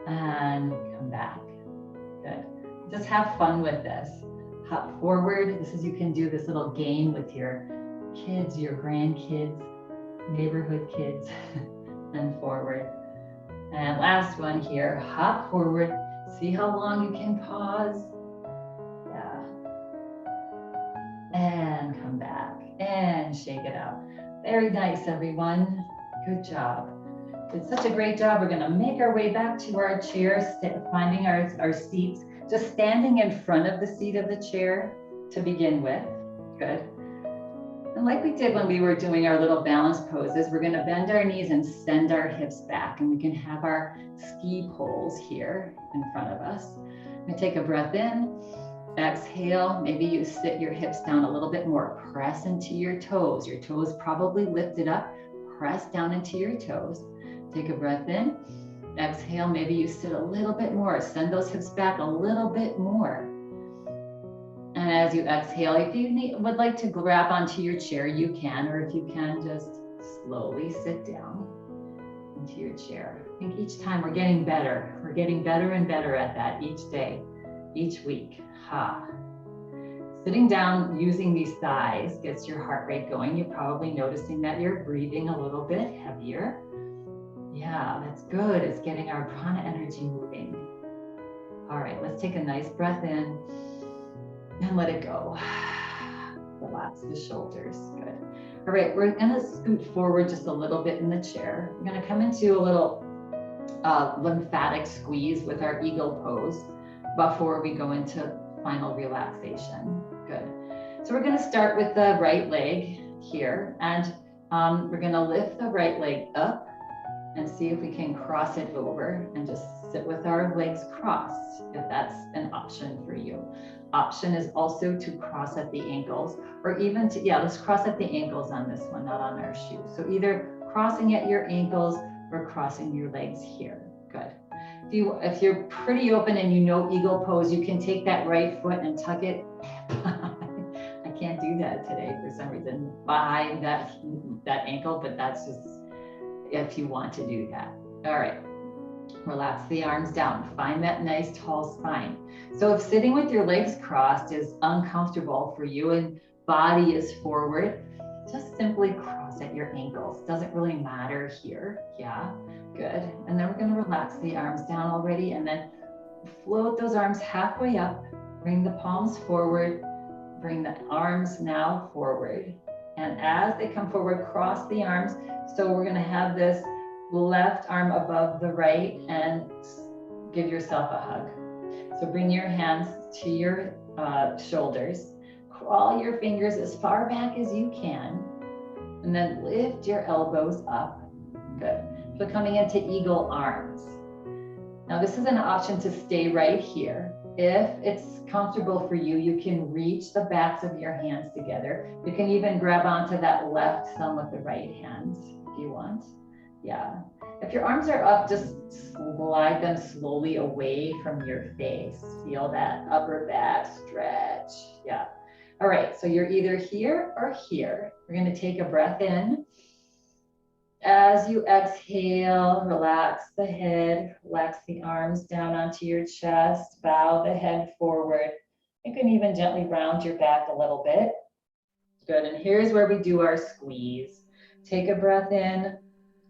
S1: and come back. Good. Just have fun with this. Hop forward. This is, you can do this little game with your kids, your grandkids, neighborhood kids, and forward. And last one here, hop forward. See how long you can pause. Yeah. And come back and shake it out. Very nice, everyone. Good job. Did such a great job. We're gonna make our way back to our chairs, finding our seats, just standing in front of the seat of the chair to begin with. Good. And like we did when we were doing our little balance poses, we're gonna bend our knees and send our hips back, and we can have our ski poles here in front of us. We're gonna take a breath in, exhale. Maybe you sit your hips down a little bit more, press into your toes. Your toes probably lifted up, press down into your toes. Take a breath in, exhale. Maybe you sit a little bit more, send those hips back a little bit more. And as you exhale, if you would like to grab onto your chair, you can, or if you can, just slowly sit down into your chair. I think each time we're getting better. We're getting better and better at that each day, each week. Ha. Sitting down using these thighs gets your heart rate going. You're probably noticing that you're breathing a little bit heavier. Yeah, that's good. It's getting our prana energy moving. All right, let's take a nice breath in and let it go. Relax the shoulders. Good. All right, we're gonna scoot forward just a little bit in the chair. We're gonna come into a little lymphatic squeeze with our eagle pose before we go into final relaxation. Good. So we're gonna start with the right leg here, and we're gonna lift the right leg up and see if we can cross it over and just sit with our legs crossed, if that's an option for you. Option is also to cross at the ankles, or even to, yeah, let's cross at the ankles on this one, not on our shoes. So either crossing at your ankles or crossing your legs here. Good. If you're pretty open and you know eagle pose, you can take that right foot and tuck it. I can't do that today for some reason, behind that ankle, but that's just if you want to do that. All right, relax the arms down. Find that nice tall spine. So if sitting with your legs crossed is uncomfortable for you and body is forward, just simply cross at your ankles. Doesn't really matter here. Yeah, good. And then we're gonna relax the arms down already, and then float those arms halfway up. Bring the palms forward. Bring the arms now forward. And as they come forward, cross the arms. So we're gonna have this left arm above the right and give yourself a hug. So bring your hands to your shoulders, crawl your fingers as far back as you can, and then lift your elbows up. Good. So coming into eagle arms. Now this is an option to stay right here. If it's comfortable for you, you can reach the backs of your hands together. You can even grab onto that left thumb with the right hand if you want. Yeah. If your arms are up, just slide them slowly away from your face. Feel that upper back stretch. Yeah. All right, so you're either here or here. We're gonna take a breath in. As you exhale, relax the head, relax the arms down onto your chest, bow the head forward. You can even gently round your back a little bit. Good, and here's where we do our squeeze. Take a breath in.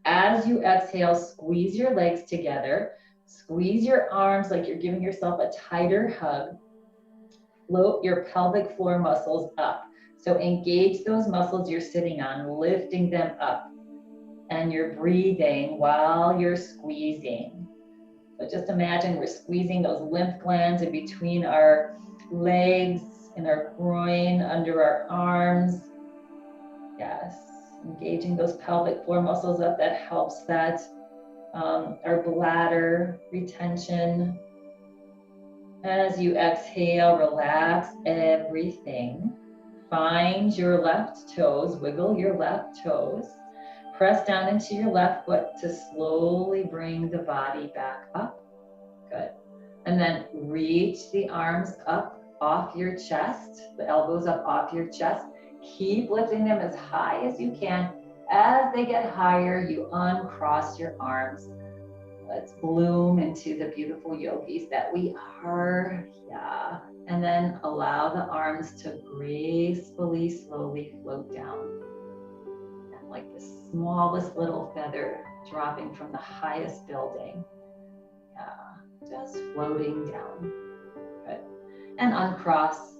S1: As you exhale, squeeze your legs together. Squeeze your arms like you're giving yourself a tighter hug. Float your pelvic floor muscles up. So engage those muscles you're sitting on, lifting them up. And you're breathing while you're squeezing. So just imagine we're squeezing those lymph glands in between our legs, in our groin, under our arms. Yes, engaging those pelvic floor muscles up. That helps that our bladder retention. As you exhale, relax everything. Find your left toes, wiggle your left toes. Press down into your left foot to slowly bring the body back up. Good. And then reach the arms up off your chest, the elbows up off your chest. Keep lifting them as high as you can. As they get higher, you uncross your arms. Let's bloom into the beautiful yogis that we are. Yeah. And then allow the arms to gracefully, slowly float down. And like the smallest little feather dropping from the highest building. Yeah. Just floating down. Good. And uncross.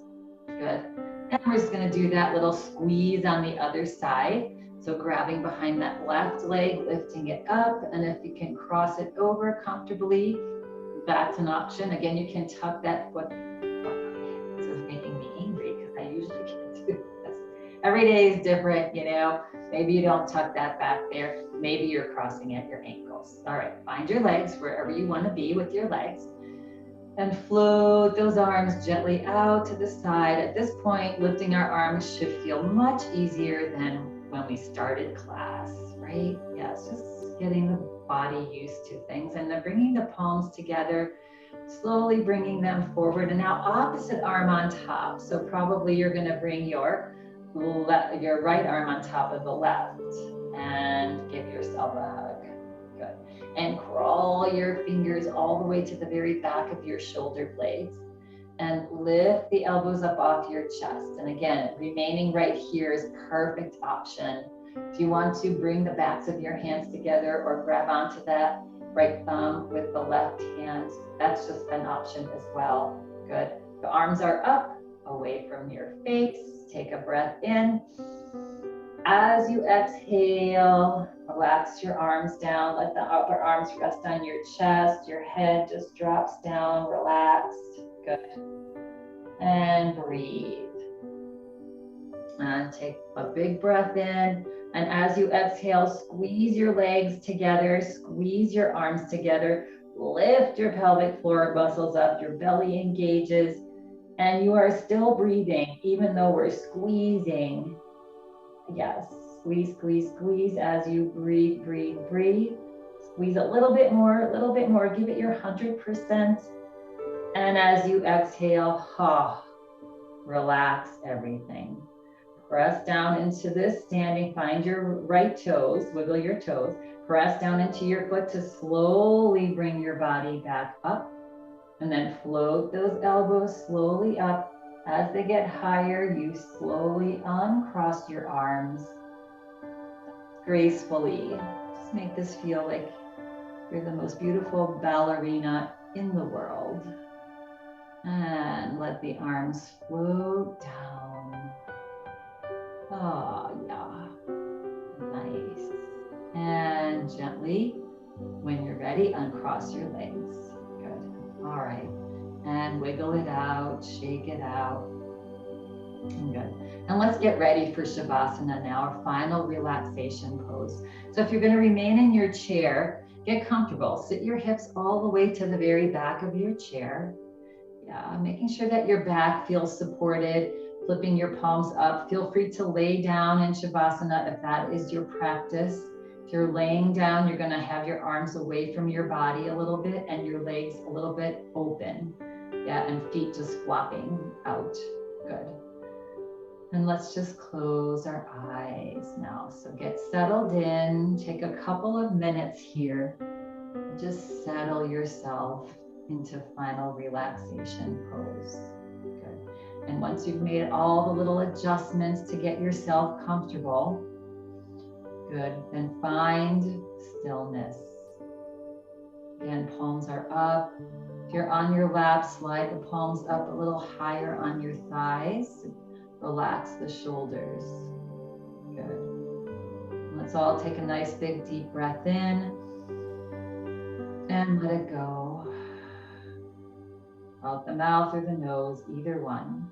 S1: Good. And we're just going to do that little squeeze on the other side. So grabbing behind that left leg, lifting it up, and if you can cross it over comfortably, that's an option. Again, you can tuck that foot. This is making me angry because I usually can't do this. Every day is different, you know. Maybe you don't tuck that back there. Maybe you're crossing at your ankles. All right, find your legs wherever you want to be with your legs. And float those arms gently out to the side. At this point, lifting our arms should feel much easier than when we started class, right? Yeah, it's just getting the body used to things and then bringing the palms together, slowly bringing them forward. And now opposite arm on top. So probably you're going to bring your right arm on top of the left and give yourself a hug. Good. And crawl your fingers all the way to the very back of your shoulder blades and lift the elbows up off your chest. And again, remaining right here is perfect option. If you want to bring the backs of your hands together or grab onto that right thumb with the left hand, that's just an option as well. Good. The arms are up, away from your face. Take a breath in. As you exhale, relax your arms down. Let the upper arms rest on your chest. Your head just drops down, relaxed. Good. And breathe. And take a big breath in. And as you exhale, squeeze your legs together, squeeze your arms together, lift your pelvic floor muscles up, your belly engages, and you are still breathing, even though we're squeezing. Yes, squeeze, squeeze, squeeze as you breathe, breathe, breathe. Squeeze a little bit more, give it your 100%. And as you exhale, relax everything. Press down into this standing, find your right toes, wiggle your toes. Press down into your foot to slowly bring your body back up. And then float those elbows slowly up. As they get higher, you slowly uncross your arms gracefully. Just make this feel like you're the most beautiful ballerina in the world. And let the arms float down. Oh, yeah. Nice. And gently, when you're ready, uncross your legs. Good. All right. And wiggle it out, shake it out. Good. And let's get ready for Shavasana now, our final relaxation pose. So if you're going to remain in your chair, get comfortable. Sit your hips all the way to the very back of your chair. Yeah, making sure that your back feels supported, flipping your palms up. Feel free to lay down in Shavasana if that is your practice. If you're laying down, you're going to have your arms away from your body a little bit and your legs a little bit open. Yeah, and feet just flopping out. Good. And let's just close our eyes now. So get settled in. Take a couple of minutes here. Just settle yourself into final relaxation pose. Good. And once you've made all the little adjustments to get yourself comfortable, good, then find stillness. Again, palms are up. If you're on your lap, slide the palms up a little higher on your thighs. Relax the shoulders. Good. Let's all take a nice big deep breath in and let it go. Out the mouth or the nose, either one.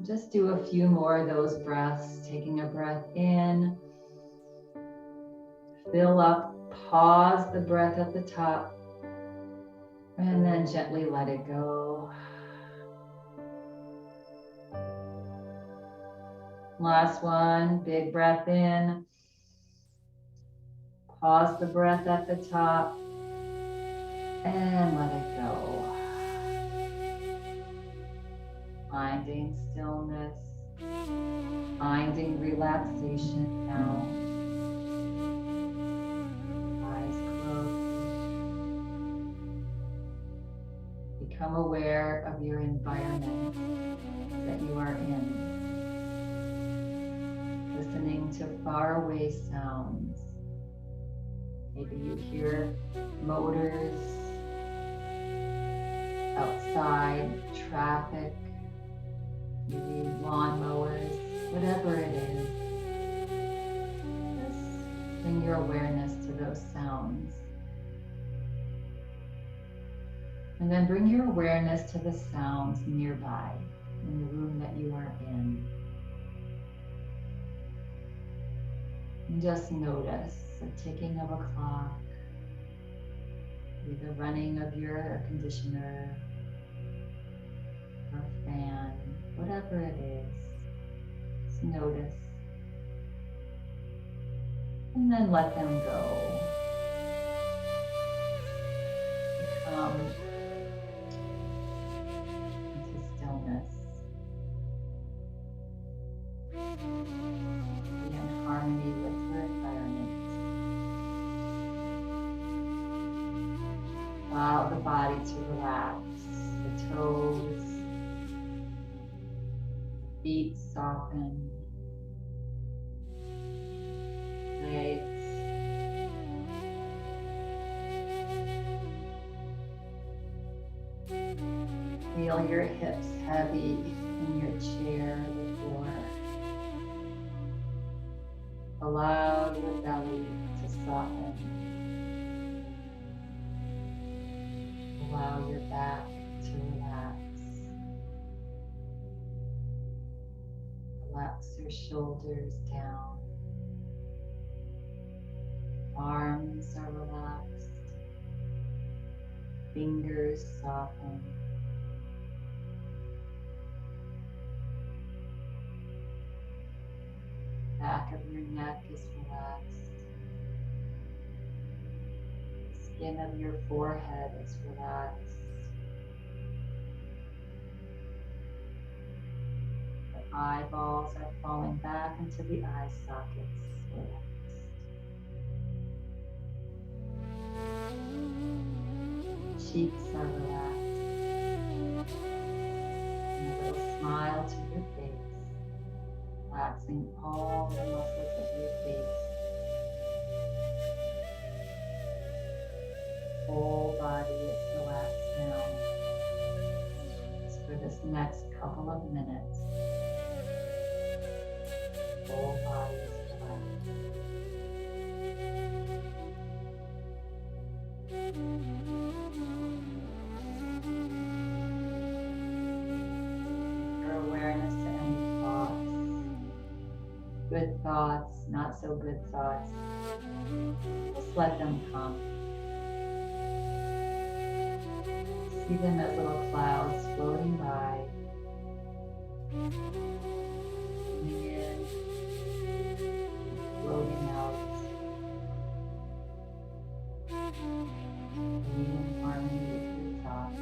S1: Just do a few more of those breaths, taking a breath in. Fill up pause the breath at the top and then gently let it go. Last one, big breath in. Pause the breath at the top and let it go. Finding stillness, finding relaxation now. Eyes closed. Become aware of your environment that you are in. Listening to faraway sounds. Maybe you hear motors outside, traffic, maybe lawnmowers, whatever it is. Just bring your awareness to those sounds. And then bring your awareness to the sounds nearby in the room that you are in. And just notice the ticking of a clock, the running of your air conditioner or fan, whatever it is. Just notice. And then let them go. Become into stillness. Be in harmony with your environment. Allow the body to relax, the toes, feet soften, legs, feel your hips heavy in your chair or the floor. Allow your belly to soften. Allow your back to relax. Relax your shoulders down. Arms are relaxed. Fingers soften. Back of your neck is relaxed. Skin of your forehead is relaxed. The eyeballs are falling back into the eye sockets, relaxed. Cheeks are relaxed. And a little smile to your face, relaxing all the muscles of your face. Whole body is relaxed now. Just for this next couple of minutes, whole body is relaxed. Your awareness to any thoughts, good thoughts, not so good thoughts, just let them come. See them as little clouds floating by, coming in, floating out, being in harmony with your thoughts.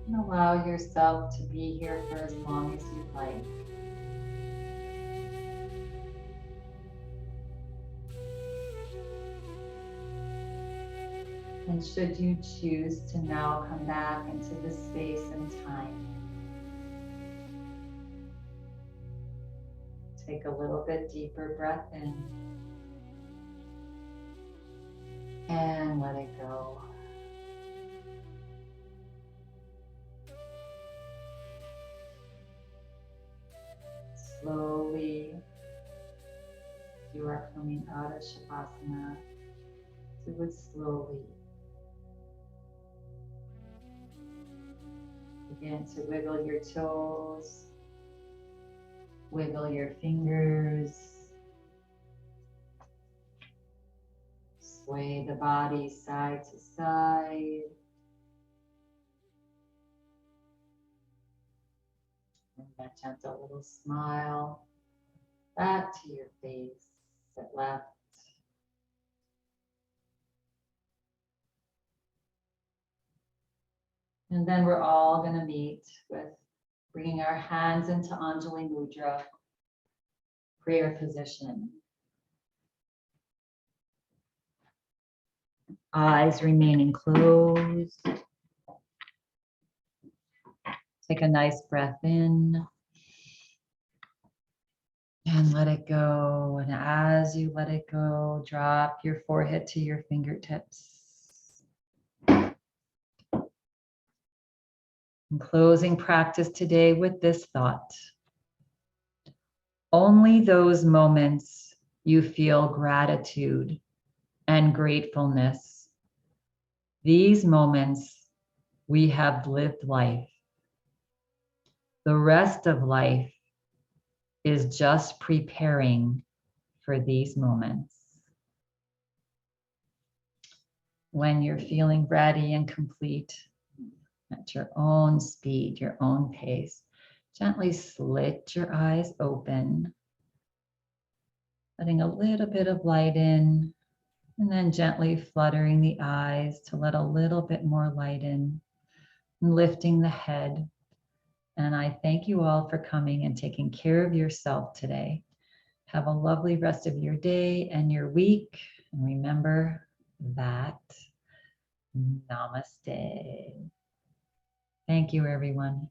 S1: And allow yourself to be here for as long as you'd like. And should you choose to now come back into this space and time, take a little bit deeper breath in and let it go. Slowly, you are coming out of Shavasana. Do it slowly. Begin to wiggle your toes, wiggle your fingers, sway the body side to side. And that gentle little smile back to your face at left. And then we're all going to meet with bringing our hands into Anjali Mudra, prayer position. Eyes remaining closed. Take a nice breath in and let it go. And as you let it go, drop your forehead to your fingertips. And closing practice today with this thought. Only those moments you feel gratitude and gratefulness, these moments we have lived life. The rest of life is just preparing for these moments. When you're feeling ready and complete at your own speed, your own pace, gently slit your eyes open, letting a little bit of light in, and then gently fluttering the eyes to let a little bit more light in, and lifting the head. And I thank you all for coming and taking care of yourself today. Have a lovely rest of your day and your week. And remember that. Namaste. Thank you, everyone.